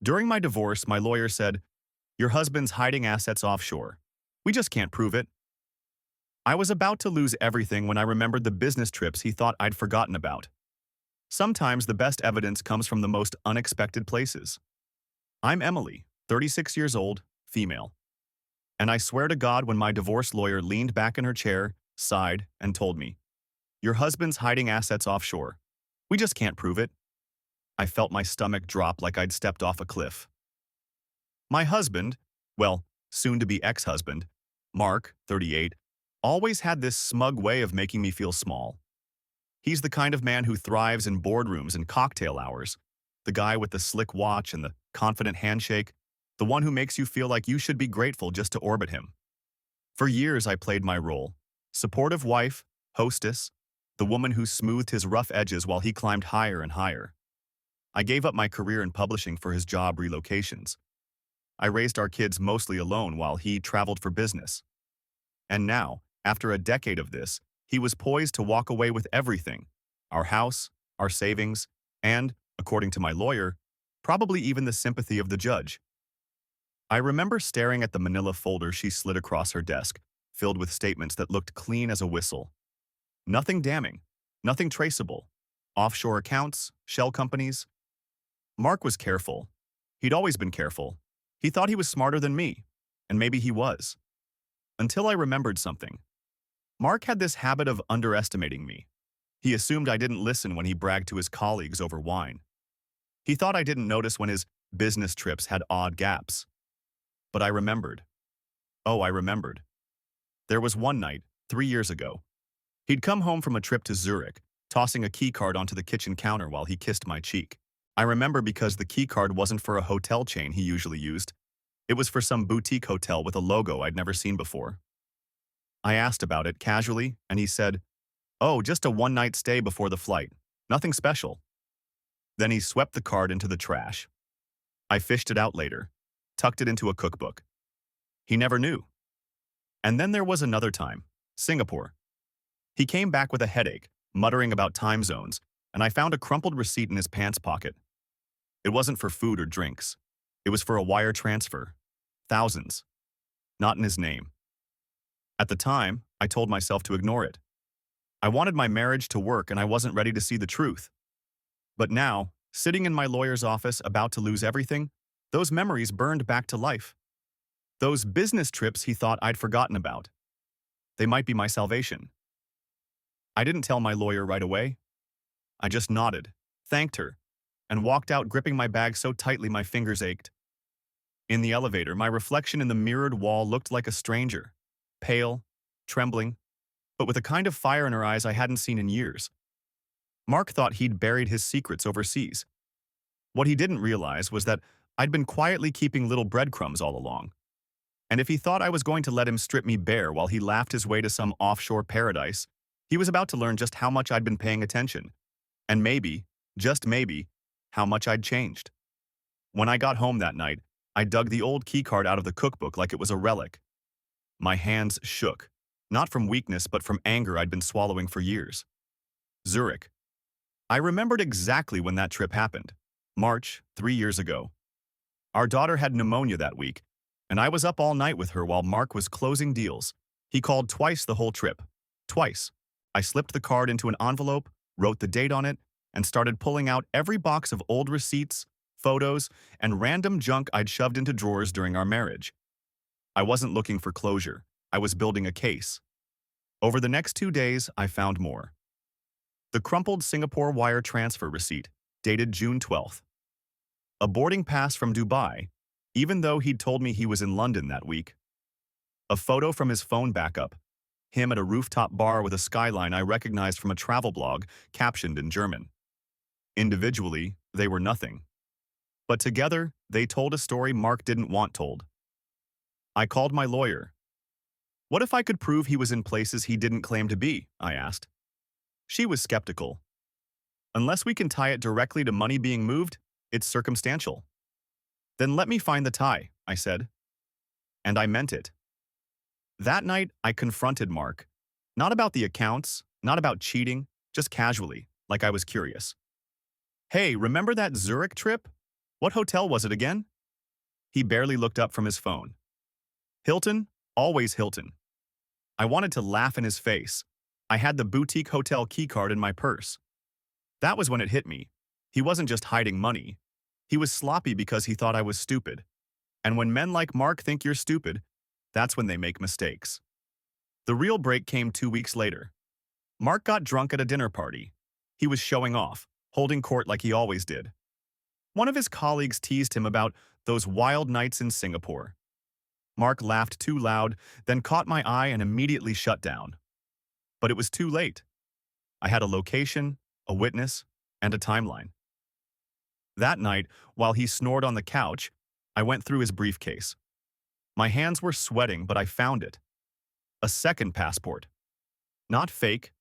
During my divorce, my lawyer said, "Your husband's hiding assets offshore. We just can't prove it." I was about to lose everything when I remembered the business trips he thought I'd forgotten about. Sometimes the best evidence comes from the most unexpected places. I'm Emily, 36 years old, female. And I swear to God, when my divorce lawyer leaned back in her chair, sighed, and told me, "Your husband's hiding assets offshore. We just can't prove it," I felt my stomach drop like I'd stepped off a cliff. My husband, well, soon-to-be ex-husband, Mark, 38, always had this smug way of making me feel small. He's the kind of man who thrives in boardrooms and cocktail hours, the guy with the slick watch and the confident handshake, the one who makes you feel like you should be grateful just to orbit him. For years, I played my role: supportive wife, hostess, the woman who smoothed his rough edges while he climbed higher and higher. I gave up my career in publishing for his job relocations. I raised our kids mostly alone while he traveled for business. And now, after a decade of this, he was poised to walk away with everything: our house, our savings, and, according to my lawyer, probably even the sympathy of the judge. I remember staring at the manila folder she slid across her desk, filled with statements that looked clean as a whistle. Nothing damning, nothing traceable. Offshore accounts, shell companies. Mark was careful. He'd always been careful. He thought he was smarter than me, and maybe he was. Until I remembered something. Mark had this habit of underestimating me. He assumed I didn't listen when he bragged to his colleagues over wine. He thought I didn't notice when his business trips had odd gaps. But I remembered. Oh, I remembered. There was one night, 3 years ago. He'd come home from a trip to Zurich, tossing a keycard onto the kitchen counter while he kissed my cheek. I remember because the keycard wasn't for a hotel chain he usually used. It was for some boutique hotel with a logo I'd never seen before. I asked about it casually, and he said, "Oh, just a one-night stay before the flight. Nothing special." Then he swept the card into the trash. I fished it out later, tucked it into a cookbook. He never knew. And then there was another time, Singapore. He came back with a headache, muttering about time zones, and I found a crumpled receipt in his pants pocket. It wasn't for food or drinks. It was for a wire transfer. Thousands. Not in his name. At the time, I told myself to ignore it. I wanted my marriage to work and I wasn't ready to see the truth. But now, sitting in my lawyer's office about to lose everything, those memories burned back to life. Those business trips he thought I'd forgotten about. They might be my salvation. I didn't tell my lawyer right away. I just nodded, thanked her, and walked out gripping my bag so tightly my fingers ached. In the elevator, my reflection in the mirrored wall looked like a stranger, pale, trembling, but with a kind of fire in her eyes I hadn't seen in years. Mark thought he'd buried his secrets overseas. What he didn't realize was that I'd been quietly keeping little breadcrumbs all along. And if he thought I was going to let him strip me bare while he laughed his way to some offshore paradise, he was about to learn just how much I'd been paying attention. And maybe, just maybe, how much I'd changed. When I got home that night, I dug the old keycard out of the cookbook like it was a relic. My hands shook, not from weakness but from anger I'd been swallowing for years. Zurich. I remembered exactly when that trip happened. March, 3 years ago. Our daughter had pneumonia that week, and I was up all night with her while Mark was closing deals. He called twice the whole trip. Twice. I slipped the card into an envelope, wrote the date on it, and started pulling out every box of old receipts, photos, and random junk I'd shoved into drawers during our marriage. I wasn't looking for closure. I was building a case. Over the next 2 days, I found more. The crumpled Singapore wire transfer receipt, dated June 12th. A boarding pass from Dubai, even though he'd told me he was in London that week. A photo from his phone backup, him at a rooftop bar with a skyline I recognized from a travel blog captioned in German. Individually, they were nothing. But together, they told a story Mark didn't want told. I called my lawyer. What if I could prove he was in places he didn't claim to be? I asked. She was skeptical. Unless we can tie it directly to money being moved, it's circumstantial. Then let me find the tie, I said. And I meant it. That night, I confronted Mark. Not about the accounts, not about cheating, just casually, like I was curious. "Hey, remember that Zurich trip? What hotel was it again? He barely looked up from his phone. Hilton? Always Hilton. I wanted to laugh in his face. I had the boutique hotel keycard in my purse. That was when it hit me. He wasn't just hiding money. He was sloppy because he thought I was stupid. And when men like Mark think you're stupid, that's when they make mistakes. The real break came 2 weeks later. Mark got drunk at a dinner party. He was showing off, holding court like he always did. One of his colleagues teased him about those wild nights in Singapore. Mark laughed too loud, then caught my eye and immediately shut down. But it was too late. I had a location, a witness, and a timeline. That night, while he snored on the couch, I went through his briefcase. My hands were sweating, but I found it. A second passport. Not fake,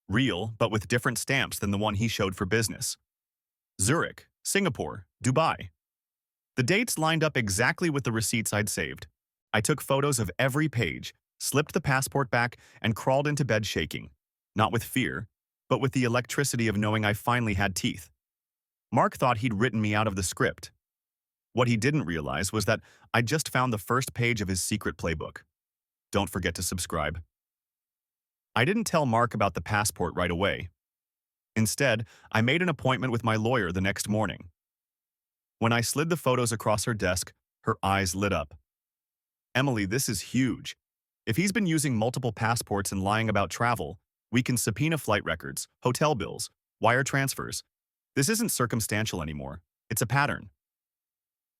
real, but with different stamps than the one he showed for business. Zurich, Singapore, Dubai. The dates lined up exactly with the receipts I'd saved. I took photos of every page, slipped the passport back, and crawled into bed shaking. Not with fear, but with the electricity of knowing I finally had teeth. Mark thought he'd written me out of the script. What he didn't realize was that I'd just found the first page of his secret playbook. Don't forget to subscribe. I didn't tell Mark about the passport right away. Instead, I made an appointment with my lawyer the next morning. When I slid the photos across her desk, her eyes lit up. Emily, this is huge. If he's been using multiple passports and lying about travel, we can subpoena flight records, hotel bills, wire transfers. This isn't circumstantial anymore. It's a pattern.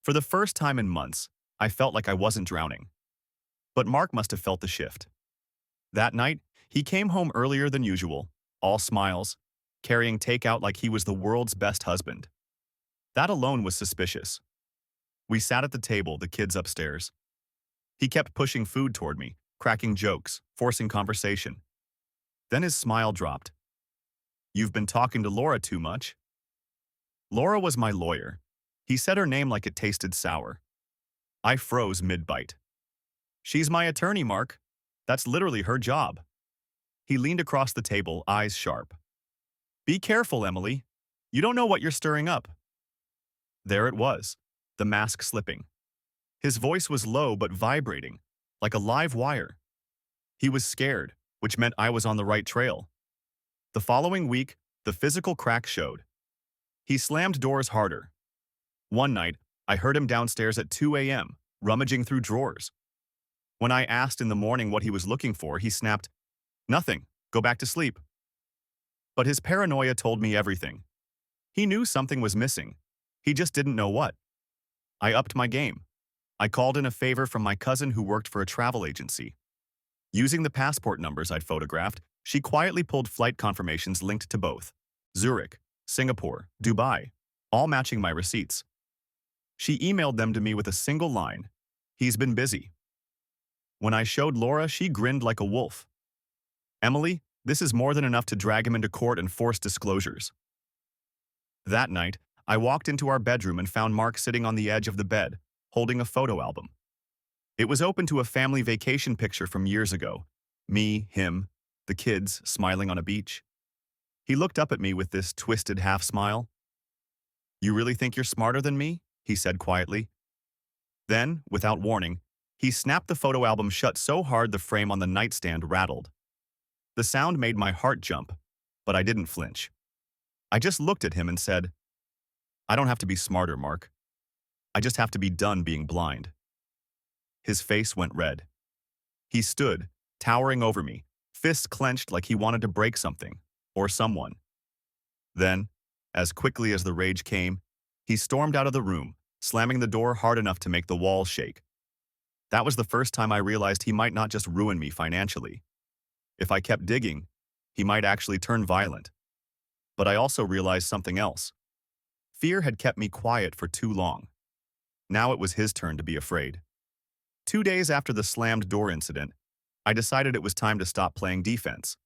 For the first time in months, I felt like I wasn't drowning. But Mark must have felt the shift. That night, he came home earlier than usual, all smiles, carrying takeout like he was the world's best husband. That alone was suspicious. We sat at the table, the kids upstairs. He kept pushing food toward me, cracking jokes, forcing conversation. Then his smile dropped. You've been talking to Laura too much. Laura was my lawyer. He said her name like it tasted sour. I froze mid-bite. She's my attorney, Mark. That's literally her job. He leaned across the table, eyes sharp. Be careful, Emily. You don't know what you're stirring up. There it was, the mask slipping. His voice was low but vibrating, like a live wire. He was scared, which meant I was on the right trail. The following week, the physical crack showed. He slammed doors harder. One night, I heard him downstairs at 2 a.m., rummaging through drawers. When I asked in the morning what he was looking for, he snapped, Nothing, go back to sleep. But his paranoia told me everything. He knew something was missing. He just didn't know what. I upped my game. I called in a favor from my cousin who worked for a travel agency. Using the passport numbers I'd photographed, she quietly pulled flight confirmations linked to both. Zurich, Singapore, Dubai, all matching my receipts. She emailed them to me with a single line. He's been busy. When I showed Laura, she grinned like a wolf. Emily, this is more than enough to drag him into court and force disclosures. That night, I walked into our bedroom and found Mark sitting on the edge of the bed, holding a photo album. It was open to a family vacation picture from years ago. Me, him, the kids, smiling on a beach. He looked up at me with this twisted half smile. You really think you're smarter than me? He said quietly. Then, without warning, he snapped the photo album shut so hard the frame on the nightstand rattled. The sound made my heart jump, but I didn't flinch. I just looked at him and said, I don't have to be smarter, Mark. I just have to be done being blind. His face went red. He stood, towering over me, fists clenched like he wanted to break something, or someone. Then, as quickly as the rage came, he stormed out of the room, slamming the door hard enough to make the walls shake. That was the first time I realized he might not just ruin me financially. If I kept digging, he might actually turn violent. But I also realized something else. Fear had kept me quiet for too long. Now it was his turn to be afraid. 2 days after the slammed door incident, I decided it was time to stop playing defense.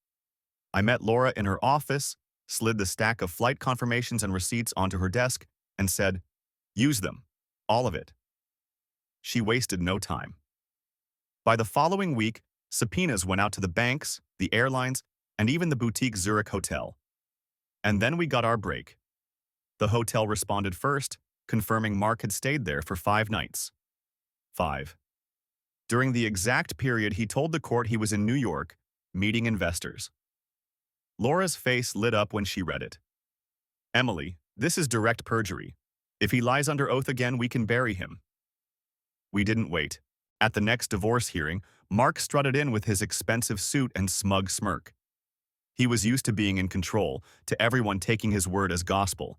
I met Laura in her office, slid the stack of flight confirmations and receipts onto her desk, and said, Use them. All of it. She wasted no time. By the following week, subpoenas went out to the banks, the airlines, and even the boutique Zurich hotel. And then we got our break. The hotel responded first, confirming Mark had stayed there for 5 nights. 5. During the exact period he told the court he was in New York, meeting investors. Laura's face lit up when she read it. Emily, this is direct perjury. If he lies under oath again, we can bury him. We didn't wait. At the next divorce hearing, Mark strutted in with his expensive suit and smug smirk. He was used to being in control, to everyone taking his word as gospel.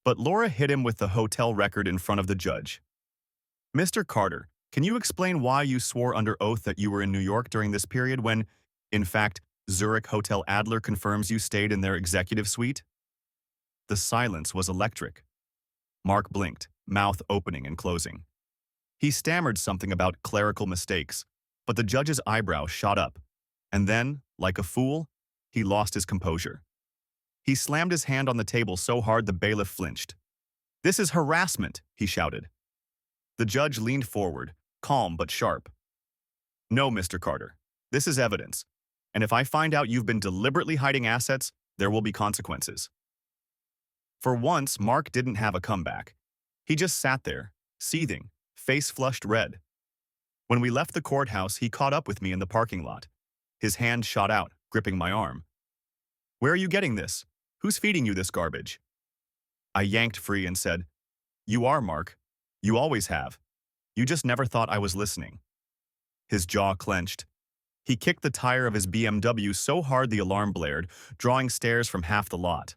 But Laura hit him with the hotel record in front of the judge. Mr. Carter, can you explain why you swore under oath that you were in New York during this period when, in fact, Zurich Hotel Adler confirms you stayed in their executive suite? The silence was electric. Mark blinked, mouth opening and closing. He stammered something about clerical mistakes, but the judge's eyebrow shot up, and then, like a fool, he lost his composure. He slammed his hand on the table so hard the bailiff flinched. "This is harassment," he shouted. The judge leaned forward, calm but sharp. "No, Mr. Carter. This is evidence, and if I find out you've been deliberately hiding assets, there will be consequences." For once, Mark didn't have a comeback. He just sat there, seething, face flushed red. When we left the courthouse, he caught up with me in the parking lot. His hand shot out, gripping my arm. "Where are you getting this? Who's feeding you this garbage?" I yanked free and said, "You are, Mark. You always have. You just never thought I was listening." His jaw clenched. He kicked the tire of his BMW so hard the alarm blared, drawing stares from half the lot.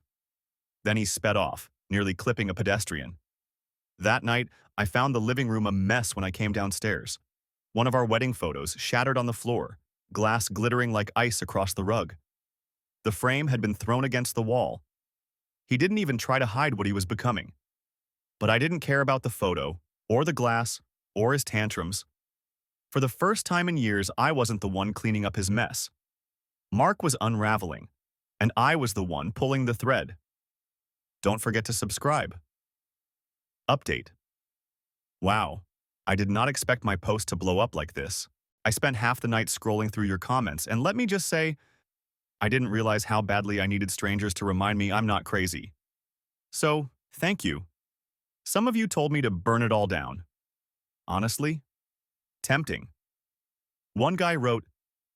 Then he sped off, nearly clipping a pedestrian. That night, I found the living room a mess when I came downstairs. One of our wedding photos shattered on the floor, glass glittering like ice across the rug. The frame had been thrown against the wall. He didn't even try to hide what he was becoming. But I didn't care about the photo, or the glass, or his tantrums. For the first time in years, I wasn't the one cleaning up his mess. Mark was unraveling, and I was the one pulling the thread. Don't forget to subscribe. Update. Wow, I did not expect my post to blow up like this. I spent half the night scrolling through your comments, and let me just say, I didn't realize how badly I needed strangers to remind me I'm not crazy. So, thank you. Some of you told me to burn it all down. Honestly, tempting. One guy wrote,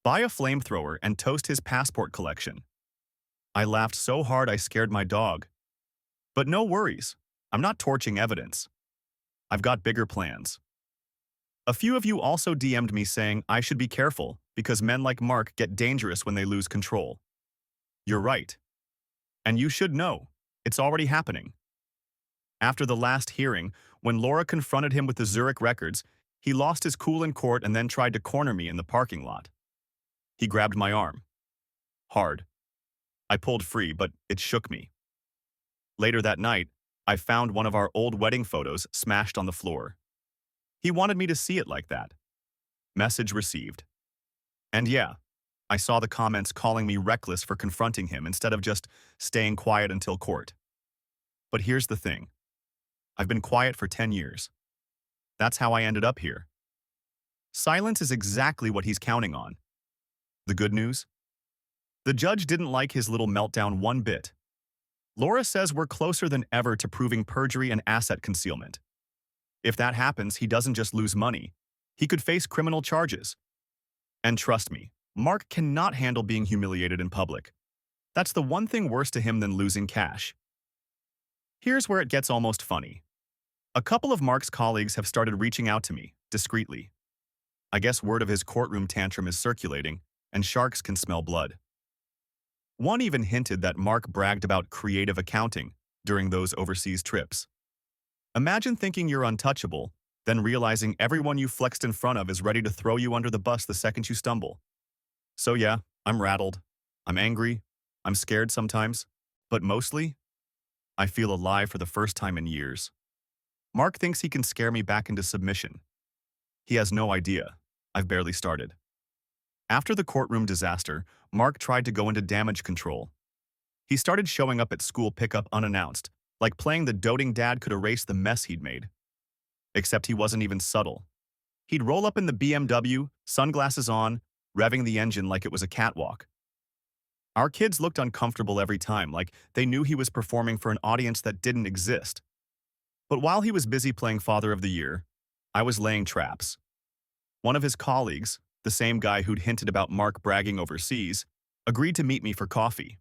"Buy a flamethrower and toast his passport collection." I laughed so hard I scared my dog. But no worries, I'm not torching evidence. I've got bigger plans. A few of you also DM'd me saying I should be careful because men like Mark get dangerous when they lose control. You're right. And you should know, it's already happening. After the last hearing, when Laura confronted him with the Zurich records, he lost his cool in court and then tried to corner me in the parking lot. He grabbed my arm. Hard. I pulled free, but it shook me. Later that night, I found one of our old wedding photos smashed on the floor. He wanted me to see it like that. Message received. And yeah, I saw the comments calling me reckless for confronting him instead of just staying quiet until court. But here's the thing. I've been quiet for 10 years. That's how I ended up here. Silence is exactly what he's counting on. The good news? The judge didn't like his little meltdown one bit. Laura says we're closer than ever to proving perjury and asset concealment. If that happens, he doesn't just lose money. He could face criminal charges. And trust me, Mark cannot handle being humiliated in public. That's the one thing worse to him than losing cash. Here's where it gets almost funny. A couple of Mark's colleagues have started reaching out to me, discreetly. I guess word of his courtroom tantrum is circulating, and sharks can smell blood. One even hinted that Mark bragged about creative accounting during those overseas trips. Imagine thinking you're untouchable, then realizing everyone you flexed in front of is ready to throw you under the bus the second you stumble. So yeah, I'm rattled. I'm angry. I'm scared sometimes. But mostly, I feel alive for the first time in years. Mark thinks he can scare me back into submission. He has no idea. I've barely started. After the courtroom disaster, Mark tried to go into damage control. He started showing up at school pickup unannounced, like playing the doting dad could erase the mess he'd made. Except he wasn't even subtle. He'd roll up in the BMW, sunglasses on, revving the engine like it was a catwalk. Our kids looked uncomfortable every time, like they knew he was performing for an audience that didn't exist. But while he was busy playing Father of the Year, I was laying traps. One of his colleagues, the same guy who'd hinted about Mark bragging overseas, agreed to meet me for coffee.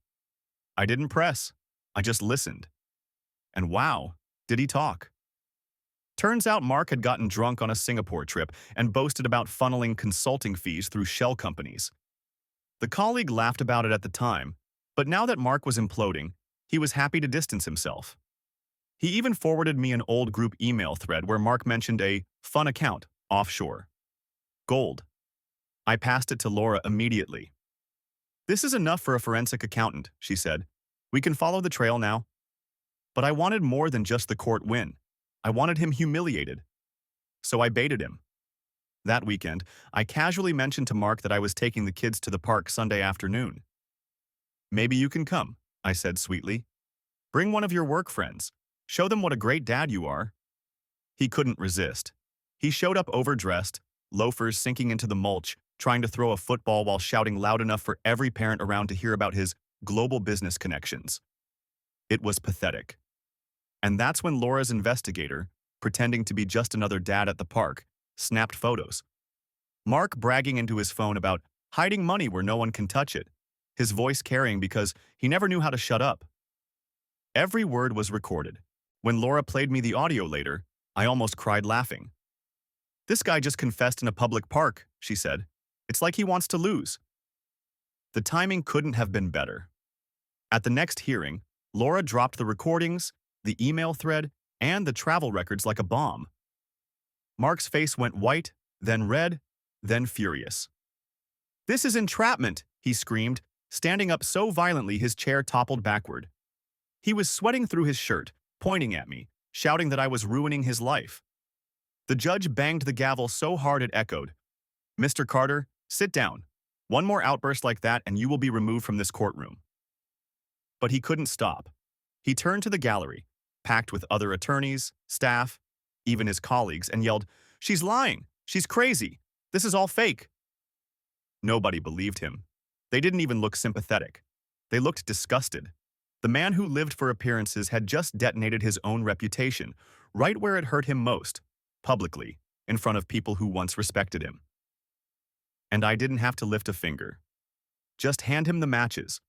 I didn't press. I just listened. And wow, did he talk. Turns out Mark had gotten drunk on a Singapore trip and boasted about funneling consulting fees through shell companies. The colleague laughed about it at the time, but now that Mark was imploding, he was happy to distance himself. He even forwarded me an old group email thread where Mark mentioned a fun account offshore. Gold. I passed it to Laura immediately. "This is enough for a forensic accountant," she said. "We can follow the trail now." But I wanted more than just the court win. I wanted him humiliated. So I baited him. That weekend, I casually mentioned to Mark that I was taking the kids to the park Sunday afternoon. "Maybe you can come," I said sweetly. "Bring one of your work friends. Show them what a great dad you are." He couldn't resist. He showed up overdressed, loafers sinking into the mulch, trying to throw a football while shouting loud enough for every parent around to hear about his global business connections. It was pathetic. And that's when Laura's investigator, pretending to be just another dad at the park, snapped photos. Mark bragging into his phone about hiding money where no one can touch it, his voice carrying because he never knew how to shut up. Every word was recorded. When Laura played me the audio later, I almost cried laughing. "This guy just confessed in a public park," she said. "It's like he wants to lose." The timing couldn't have been better. At the next hearing, Laura dropped the recordings, the email thread, and the travel records like a bomb. Mark's face went white, then red, then furious. "This is entrapment," he screamed, standing up so violently his chair toppled backward. He was sweating through his shirt, pointing at me, shouting that I was ruining his life. The judge banged the gavel so hard it echoed. "Mr. Carter, sit down. One more outburst like that and you will be removed from this courtroom." But he couldn't stop. He turned to the gallery, packed with other attorneys, staff, even his colleagues, and yelled, "She's lying! She's crazy! This is all fake!" Nobody believed him. They didn't even look sympathetic. They looked disgusted. The man who lived for appearances had just detonated his own reputation, right where it hurt him most, publicly, in front of people who once respected him. And I didn't have to lift a finger. Just hand him the matches.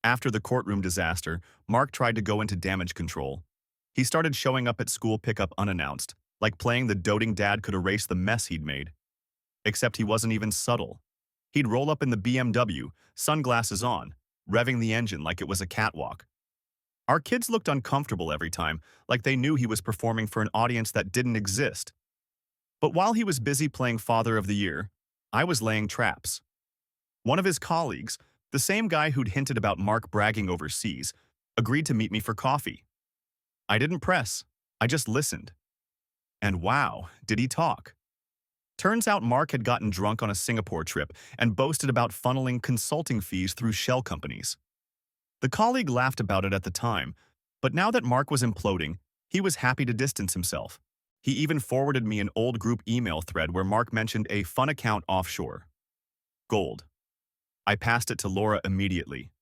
After the courtroom disaster, Mark tried to go into damage control. He started showing up at school pickup unannounced, like playing the doting dad could erase the mess he'd made. Except he wasn't even subtle. He'd roll up in the BMW, sunglasses on, revving the engine like it was a catwalk. Our kids looked uncomfortable every time, like they knew he was performing for an audience that didn't exist. But while he was busy playing Father of the Year, I was laying traps. One of his colleagues, the same guy who'd hinted about Mark bragging overseas, agreed to meet me for coffee. I didn't press. I just listened. And wow, did he talk. Turns out Mark had gotten drunk on a Singapore trip and boasted about funneling consulting fees through shell companies. The colleague laughed about it at the time, but now that Mark was imploding, he was happy to distance himself. He even forwarded me an old group email thread where Mark mentioned a fun account offshore. Gold. I passed it to Laura immediately.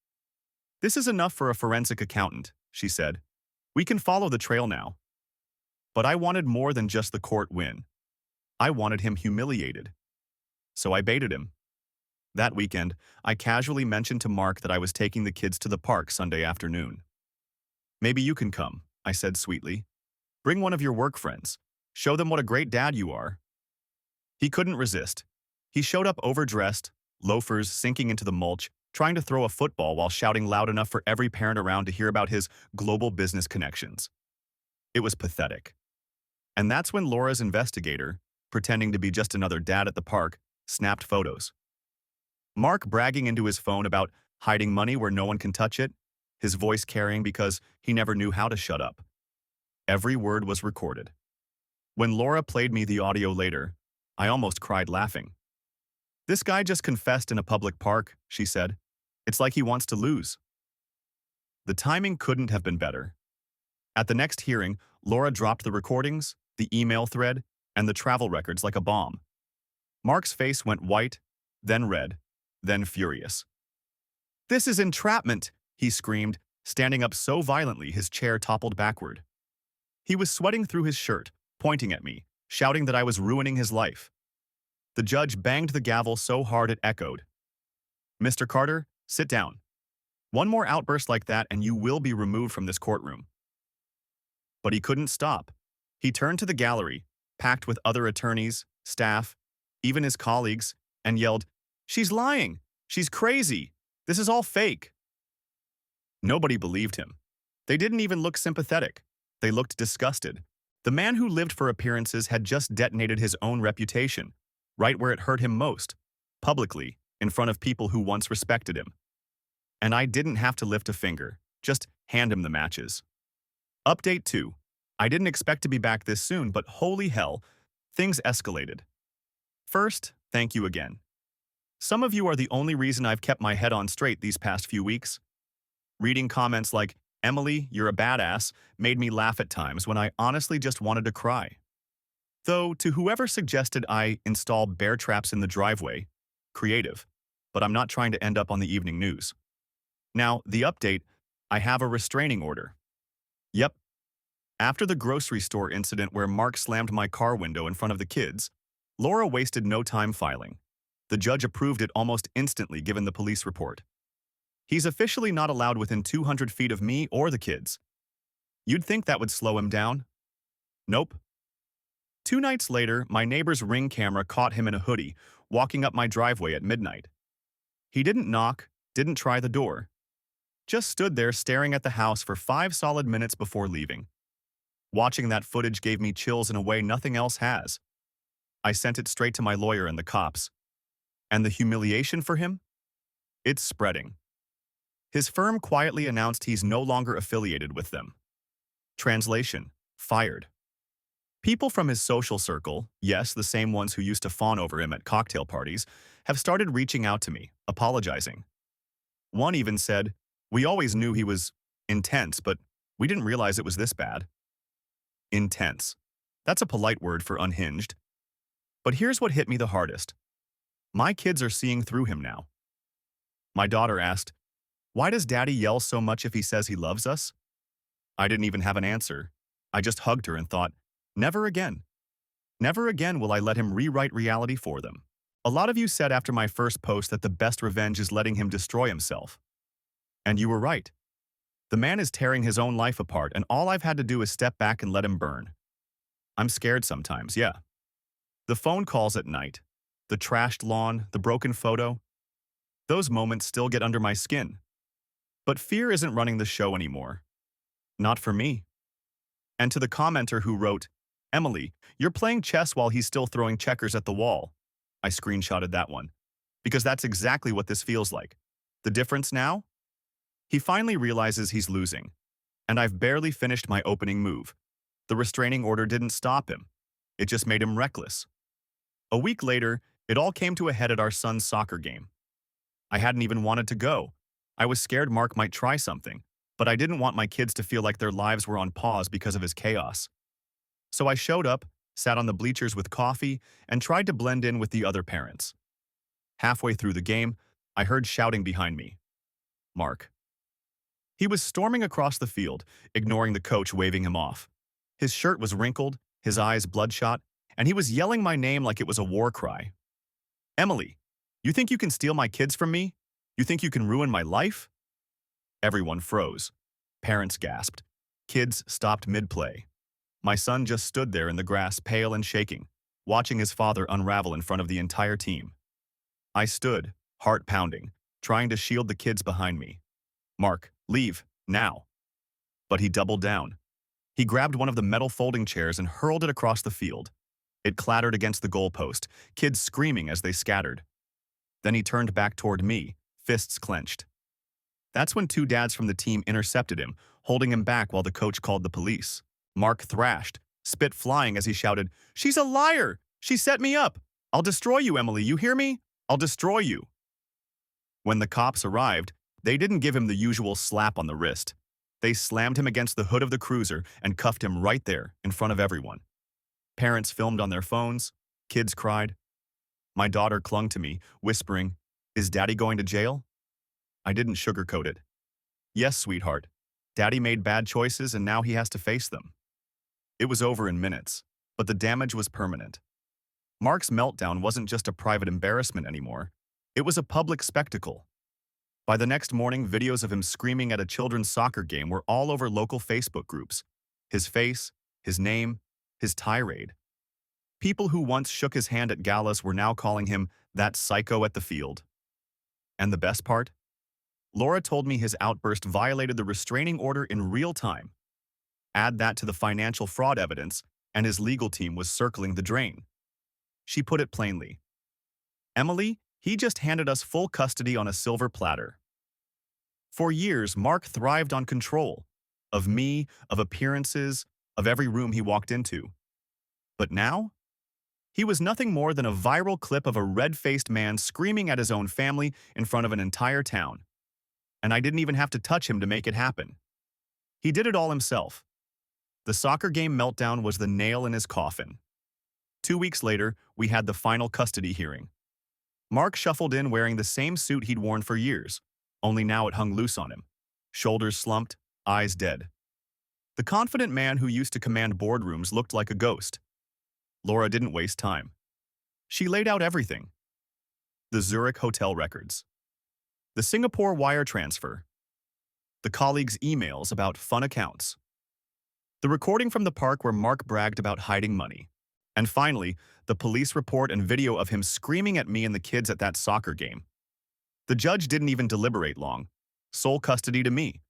"This is enough for a forensic accountant," she said. "We can follow the trail now." But I wanted more than just the court win. I wanted him humiliated. So I baited him. That weekend, I casually mentioned to Mark that I was taking the kids to the park Sunday afternoon. "Maybe you can come," I said sweetly. "Bring one of your work friends. Show them what a great dad you are." He couldn't resist. He showed up overdressed, loafers sinking into the mulch, trying to throw a football while shouting loud enough for every parent around to hear about his global business connections. It was pathetic. And that's when Laura's investigator, pretending to be just another dad at the park, snapped photos. Mark bragging into his phone about hiding money where no one can touch it, his voice carrying because he never knew how to shut up. Every word was recorded. When Laura played me the audio later, I almost cried laughing. "This guy just confessed in a public park," she said. "It's like he wants to lose." The timing couldn't have been better. At the next hearing, Laura dropped the recordings, the email thread, and the travel records like a bomb. Mark's face went white, then red, then furious. "This is entrapment," he screamed, standing up so violently his chair toppled backward. He was sweating through his shirt, pointing at me, shouting that I was ruining his life. The judge banged the gavel so hard it echoed. "Mr. Carter, sit down. One more outburst like that and you will be removed from this courtroom." But he couldn't stop. He turned to the gallery, packed with other attorneys, staff, even his colleagues, and yelled, "She's lying! She's crazy! This is all fake!" Nobody believed him. They didn't even look sympathetic. They looked disgusted. The man who lived for appearances had just detonated his own reputation, right where it hurt him most, publicly, in front of people who once respected him. And I didn't have to lift a finger, just hand him the matches. Update 2. I didn't expect to be back this soon, but holy hell, things escalated. First, thank you again. Some of you are the only reason I've kept my head on straight these past few weeks. Reading comments like, "Emily, you're a badass," made me laugh at times when I honestly just wanted to cry. Though, to whoever suggested I install bear traps in the driveway, creative, but I'm not trying to end up on the evening news. Now, the update, I have a restraining order. Yep. After the grocery store incident where Mark slammed my car window in front of the kids, Laura wasted no time filing. The judge approved it almost instantly given the police report. He's officially not allowed within 200 feet of me or the kids. You'd think that would slow him down? Nope. 2 nights later, my neighbor's Ring camera caught him in a hoodie, walking up my driveway at midnight. He didn't knock, didn't try the door. Just stood there staring at the house for 5 solid minutes before leaving. Watching that footage gave me chills in a way nothing else has. I sent it straight to my lawyer and the cops. And the humiliation for him? It's spreading. His firm quietly announced he's no longer affiliated with them. Translation: fired. People from his social circle, yes, the same ones who used to fawn over him at cocktail parties, have started reaching out to me, apologizing. One even said, "We always knew he was intense, but we didn't realize it was this bad." Intense. That's a polite word for unhinged. But here's what hit me the hardest. My kids are seeing through him now. My daughter asked, "Why does Daddy yell so much if he says he loves us?" I didn't even have an answer. I just hugged her and thought, never again. Never again will I let him rewrite reality for them. A lot of you said after my first post that the best revenge is letting him destroy himself. And you were right. The man is tearing his own life apart, and all I've had to do is step back and let him burn. I'm scared sometimes, yeah. The phone calls at night, the trashed lawn, the broken photo. Those moments still get under my skin. But fear isn't running the show anymore. Not for me. And to the commenter who wrote, "Emily, you're playing chess while he's still throwing checkers at the wall." I screenshotted that one. Because that's exactly what this feels like. The difference now? He finally realizes he's losing. And I've barely finished my opening move. The restraining order didn't stop him. It just made him reckless. A week later, it all came to a head at our son's soccer game. I hadn't even wanted to go. I was scared Mark might try something, but I didn't want my kids to feel like their lives were on pause because of his chaos. So I showed up, sat on the bleachers with coffee, and tried to blend in with the other parents. Halfway through the game, I heard shouting behind me. Mark. He was storming across the field, ignoring the coach waving him off. His shirt was wrinkled, his eyes bloodshot, and he was yelling my name like it was a war cry. "Emily, you think you can steal my kids from me? You think you can ruin my life?" Everyone froze. Parents gasped. Kids stopped mid-play. My son just stood there in the grass, pale and shaking, watching his father unravel in front of the entire team. I stood, heart pounding, trying to shield the kids behind me. "Mark, leave, now." But he doubled down. He grabbed one of the metal folding chairs and hurled it across the field. It clattered against the goalpost, kids screaming as they scattered. Then he turned back toward me, fists clenched. That's when 2 dads from the team intercepted him, holding him back while the coach called the police. Mark thrashed, spit flying as he shouted, "She's a liar! She set me up! I'll destroy you, Emily, you hear me? I'll destroy you!" When the cops arrived, they didn't give him the usual slap on the wrist. They slammed him against the hood of the cruiser and cuffed him right there, in front of everyone. Parents filmed on their phones. Kids cried. My daughter clung to me, whispering, "Is Daddy going to jail?" I didn't sugarcoat it. "Yes, sweetheart. Daddy made bad choices and now he has to face them." It was over in minutes, but the damage was permanent. Mark's meltdown wasn't just a private embarrassment anymore. It was a public spectacle. By the next morning, videos of him screaming at a children's soccer game were all over local Facebook groups. His face, his name, his tirade. People who once shook his hand at galas were now calling him that psycho at the field. And the best part? Laura told me his outburst violated the restraining order in real time. Add that to the financial fraud evidence, and his legal team was circling the drain. She put it plainly. Emily, he just handed us full custody on a silver platter. For years, Mark thrived on control. Of me, of appearances, of every room he walked into. But now? He was nothing more than a viral clip of a red-faced man screaming at his own family in front of an entire town. And I didn't even have to touch him to make it happen. He did it all himself. The soccer game meltdown was the nail in his coffin. 2 weeks later, we had the final custody hearing. Mark shuffled in wearing the same suit he'd worn for years, only now it hung loose on him. Shoulders slumped, eyes dead. The confident man who used to command boardrooms looked like a ghost. Laura didn't waste time. She laid out everything. The Zurich hotel records. The Singapore wire transfer. The colleagues' emails about fun accounts. The recording from the park where Mark bragged about hiding money. And finally, the police report and video of him screaming at me and the kids at that soccer game. The judge didn't even deliberate long. Sole custody to me.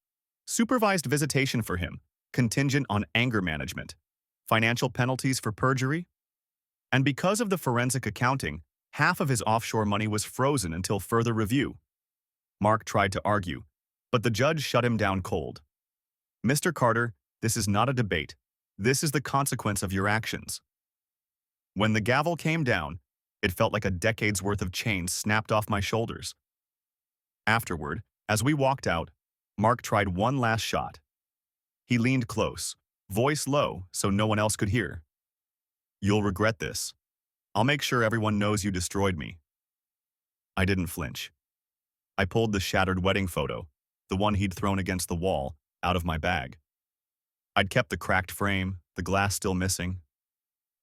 Supervised visitation for him, contingent on anger management. Financial penalties for perjury. And because of the forensic accounting, half of his offshore money was frozen until further review. Mark tried to argue, but the judge shut him down cold. Mr. Carter, this is not a debate. This is the consequence of your actions. When the gavel came down, it felt like a decade's worth of chains snapped off my shoulders. Afterward, as we walked out, Mark tried one last shot. He leaned close, voice low so no one else could hear. You'll regret this. I'll make sure everyone knows you destroyed me. I didn't flinch. I pulled the shattered wedding photo, the one he'd thrown against the wall, out of my bag. I'd kept the cracked frame, the glass still missing.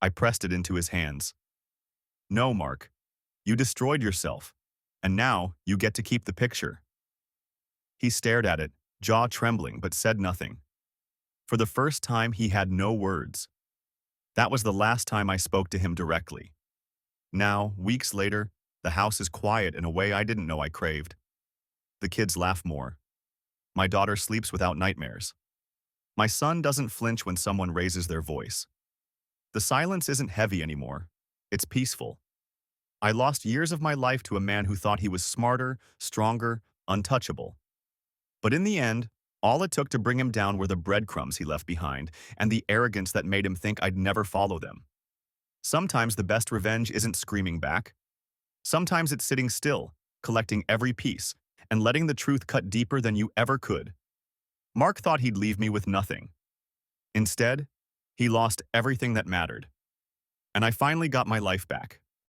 I pressed it into his hands. No, Mark. You destroyed yourself, and now you get to keep the picture. He stared at it, jaw trembling, but said nothing. For the first time, he had no words. That was the last time I spoke to him directly. Now, weeks later, the house is quiet in a way I didn't know I craved. The kids laugh more. My daughter sleeps without nightmares. My son doesn't flinch when someone raises their voice. The silence isn't heavy anymore. It's peaceful. I lost years of my life to a man who thought he was smarter, stronger, untouchable. But in the end, all it took to bring him down were the breadcrumbs he left behind and the arrogance that made him think I'd never follow them. Sometimes the best revenge isn't screaming back. Sometimes it's sitting still, collecting every piece, and letting the truth cut deeper than you ever could. Mark thought he'd leave me with nothing. Instead, he lost everything that mattered. And I finally got my life back.